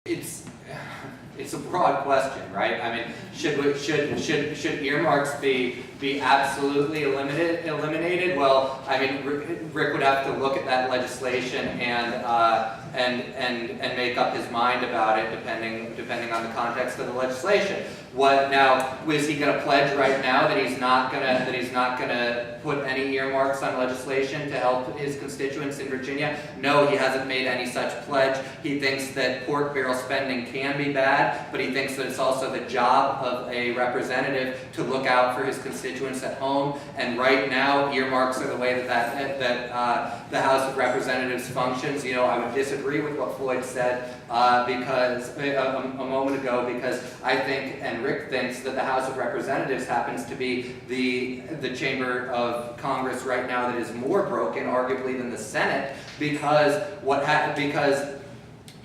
It's a broad question, right? I mean, should earmarks be absolutely eliminated? Well, I mean, Rick would have to look at that legislation and make up his mind about it, depending on the context of the legislation. What now? Is he going to pledge right now that he's not gonna put any earmarks on legislation to help his constituents in Virginia? No, he hasn't made any such pledge. He thinks that pork barrel spending can be bad, but he thinks that it's also the job of a representative to look out for his constituents at home. And right now, earmarks are the way that the House of Representatives functions. You know, I would disagree with what Floyd said because a moment ago, because I think, and Rick thinks, that the House of Representatives happens to be the chamber of Congress right now that is more broken, arguably, than the Senate, because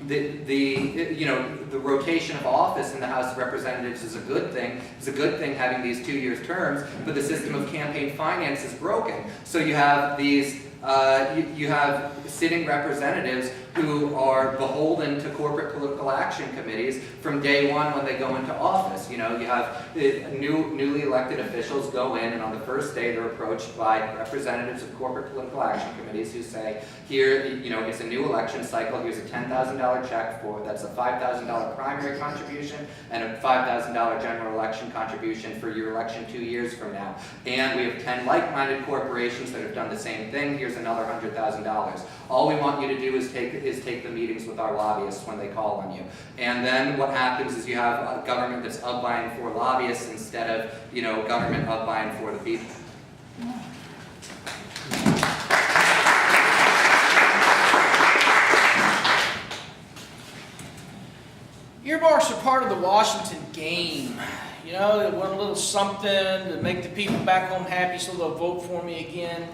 the rotation of office in the House of Representatives is a good thing. It's a good thing having these 2-year terms, but the system of campaign finance is broken. So you have these, you have sitting representatives who are beholden to corporate political action committees from day one when they go into office. You know, you have newly elected officials go in, and on the first day they're approached by representatives of corporate political action committees who say, here, you know, it's a new election cycle, here's a $10,000 check that's a $5,000 primary contribution and a $5,000 general election contribution for your election 2 years from now. And we have 10 like-minded corporations that have done the same thing, here's another $100,000. All we want you to do is take the meetings with our lobbyists when they call on you. And then what happens is you have a government that's up buying for lobbyists instead of, you know, government up buying for the people. Earmarks are part of the Washington game. You know, they want a little something to make the people back home happy so they'll vote for me again.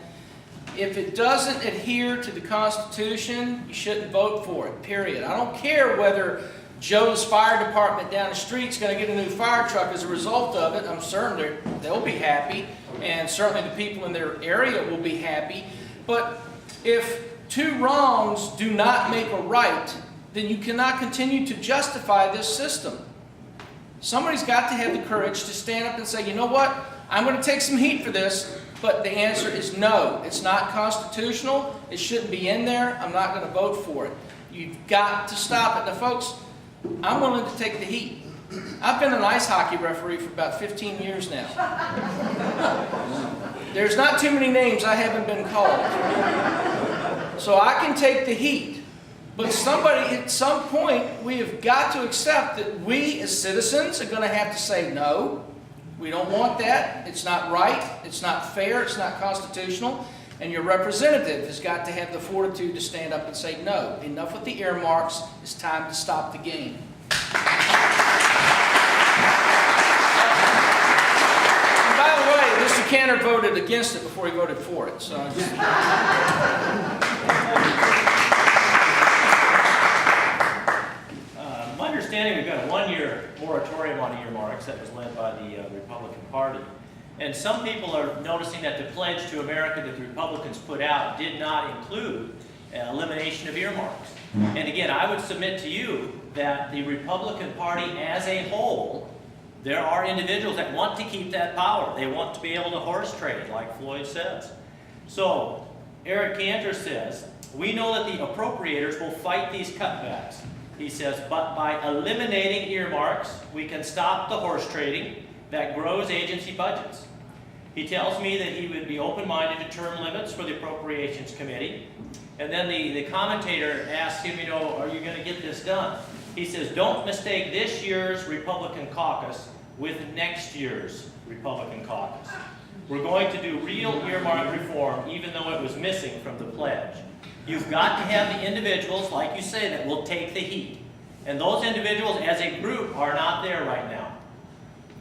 If it doesn't adhere to the Constitution, you shouldn't vote for it, period. I don't care whether Joe's fire department down the street is going to get a new fire truck as a result of it. I'm certain they'll be happy, and certainly the people in their area will be happy. But if two wrongs do not make a right, then you cannot continue to justify this system. Somebody's got to have the courage to stand up and say, you know what, I'm going to take some heat for this, but the answer is no. It's not constitutional. It shouldn't be in there. I'm not going to vote for it. You've got to stop it. Now, folks, I'm willing to take the heat. I've been an ice hockey referee for about 15 years now. There's not too many names I haven't been called. So I can take the heat. But somebody, at some point, we have got to accept that we as citizens are going to have to say no. We don't want that. It's not right. It's not fair. It's not constitutional. And your representative has got to have the fortitude to stand up and say no. Enough with the earmarks. It's time to stop the game. And by the way, Mr. Cantor voted against it before he voted for it. So. We've got a 1-year moratorium on earmarks that was led by the Republican Party. And some people are noticing that the pledge to America that the Republicans put out did not include elimination of earmarks. And again, I would submit to you that the Republican Party as a whole, there are individuals that want to keep that power. They want to be able to horse trade, like Floyd says. So, Eric Cantor says, we know that the appropriators will fight these cutbacks. He says, but by eliminating earmarks, we can stop the horse trading that grows agency budgets. He tells me that he would be open-minded to term limits for the Appropriations Committee. And then the commentator asks him, you know, are you going to get this done? He says, don't mistake this year's Republican caucus with next year's Republican caucus. We're going to do real earmark reform, even though it was missing from the pledge. You've got to have the individuals, like you say, that will take the heat. And those individuals, as a group, are not there right now.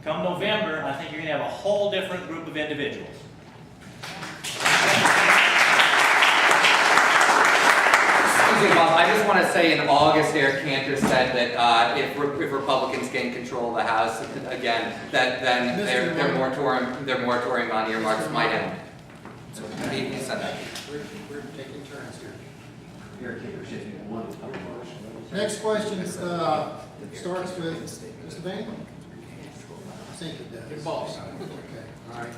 Come November, I think you're going to have a whole different group of individuals. Excuse me, Bob, I just want to say in August, Eric Cantor said that if Republicans gain control of the House again, that then their moratorium on earmarks might end. So he said that. We're taking turns here. Eric Cantor, Next question starts with Mr. Bayne. I think it does. Your boss. Okay, all right.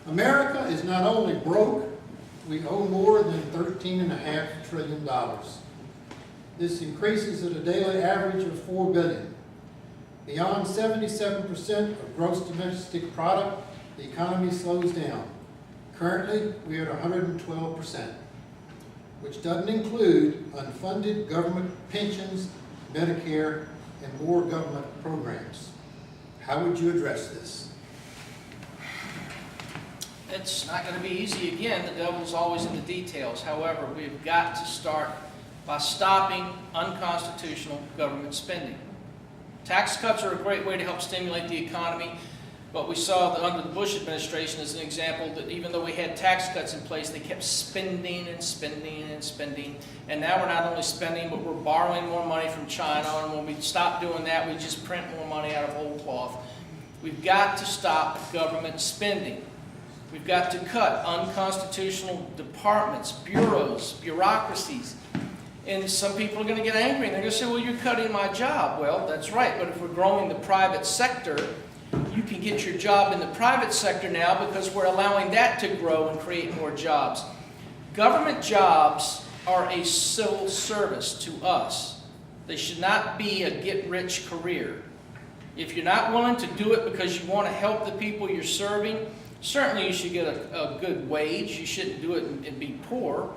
America is not only broke, we owe more than $13.5 trillion. This increases at a daily average of $4 billion. Beyond 77% of gross domestic product, the economy slows down. Currently, we are at 112%, which doesn't include unfunded government pensions, Medicare, and more government programs. How would you address this? It's not going to be easy. Again, the devil's always in the details. However, we've got to start by stopping unconstitutional government spending. Tax cuts are a great way to help stimulate the economy, but we saw that under the Bush administration as an example that even though we had tax cuts in place, they kept spending and spending and spending. And now we're not only spending, but we're borrowing more money from China. And when we stop doing that, we just print more money out of whole cloth. We've got to stop government spending. We've got to cut unconstitutional departments, bureaus, bureaucracies. And some people are going to get angry and they're going to say, well, you're cutting my job. Well, that's right, but if we're growing the private sector, you can get your job in the private sector now because we're allowing that to grow and create more jobs. Government jobs are a civil service to us. They should not be a get-rich career. If you're not willing to do it because you want to help the people you're serving, certainly you should get a good wage. You shouldn't do it and be poor.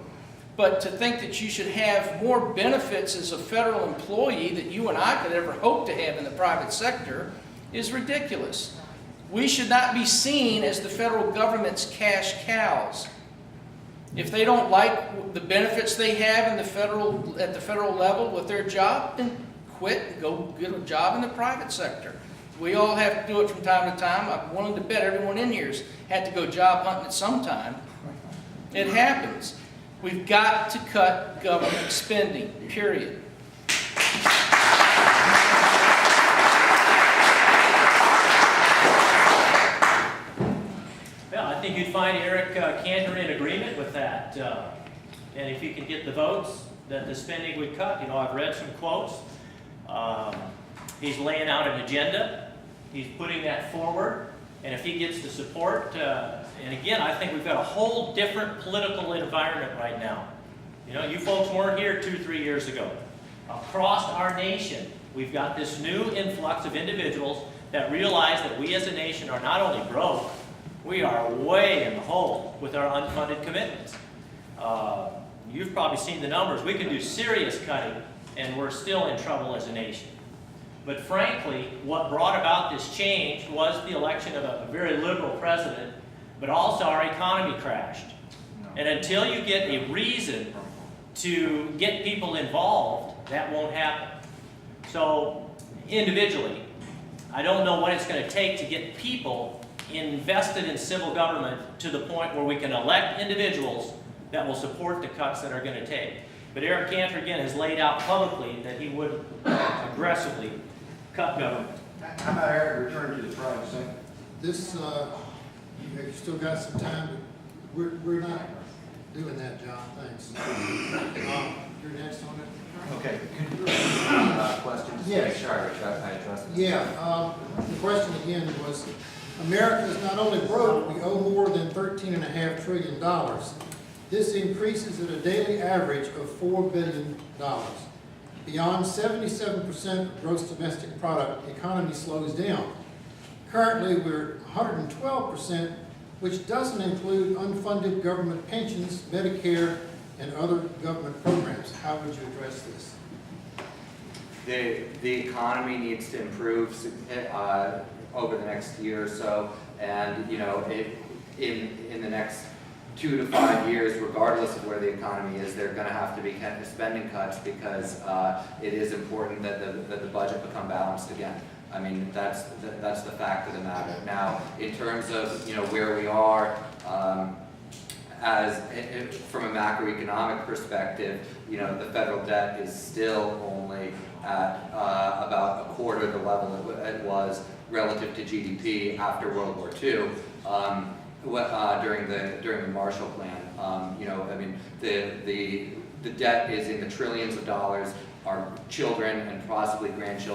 But to think that you should have more benefits as a federal employee that you and I could ever hope to have in the private sector is ridiculous. We should not be seen as the federal government's cash cows. If they don't like the benefits they have at the federal level with their job, then quit and go get a job in the private sector. We all have to do it from time to time. I'm willing to bet everyone in here's had to go job hunting at some time. It happens. We've got to cut government spending, period. Well, I think you'd find Eric Cantor in agreement with that. And if you can get the votes that the spending would cut, I've read some quotes. He's laying out an agenda. He's putting that forward. And if he gets the support, and again, I think we've got a whole different political environment right now. You folks weren't here 2-3 years ago. Across our nation, we've got this new influx of individuals that realize that we as a nation are not only broke, we are way in the hole with our unfunded commitments. You've probably seen the numbers. We can do serious cutting, and we're still in trouble as a nation. But frankly, what brought about this change was the election of a very liberal president, but also our economy crashed. And until you get a reason to get people involved, that won't happen. So individually, I don't know what it's going to take to get people invested in civil government to the point where we can elect individuals that will support the cuts that are going to take. But Eric Cantor, again, has laid out publicly that he would aggressively cut government. How about Eric returning to the private sector? This, you've still got some time, but we're not doing that, John, thanks. You're next on it? Okay. Questions? Yes. Sure, I addressed it. Yeah, the question again was, America is not only broke, we owe more than $13.5 trillion. This increases at a daily average of $4 billion. Beyond 77% of gross domestic product, the economy slows down. Currently, we're 112%, which doesn't include unfunded government pensions, Medicare, and other government programs. How would you address this? The economy needs to improve over the next year or so, and in the next 2 to 5 years, regardless of where the economy is, there are going to have to be spending cuts because it is important that the budget become balanced again. I mean, that's the fact of the matter. Now, in terms of where we are from a macroeconomic perspective, the federal debt is still only at about a quarter of the level it was relative to GDP after World War II. During the Marshall Plan, I mean, the debt is in the trillions of dollars. our children and possibly grandchildren